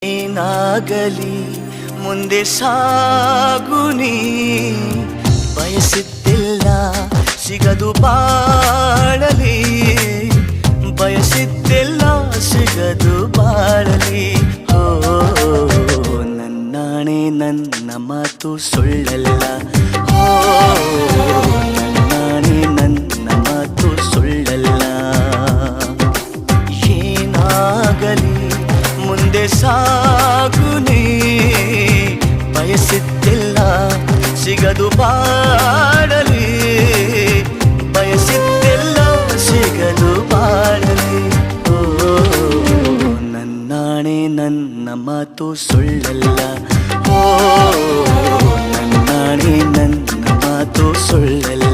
ಏನಾಗಲಿ ಮುಂದೆ ಸಾಗುನಿ, ಬಯಸಿದ್ದಿಲ್ಲ ಸಿಗದು ಬಾಳಲಿ, ಬಯಸಿದ್ದಿಲ್ಲ ಸಿಗದು ಬಾಳಲಿ. ಓ ನನ್ನಾಣೆ ನನ್ನ ಮಾತು ಸುಳ್ಳಲ್ಲ, ಓ ನನ್ನಾಣೆ ನನ್ನ ಮಾತು ಸುಳ್ಳಲ್ಲ. ಏನಾಗಲಿ ಮುಂದೆ ಸಾಗುನಿ, ಬಯಸಿದ್ದಿಲ್ಲ ಸಿಗದು ಬಾಳಲಿ, ಬಯಸಿದ್ದಿಲ್ಲ ಸಿಗದು ಬಾಳಲಿ. ಓ ನನ್ನಾಣೆ ನನ್ನ ಮಾತು ಸುಳ್ಳಲ್ಲ, ಓ ನನ್ನಾಣೆ ನನ್ನ ಮಾತು ಸುಳ್ಳಲ್ಲ.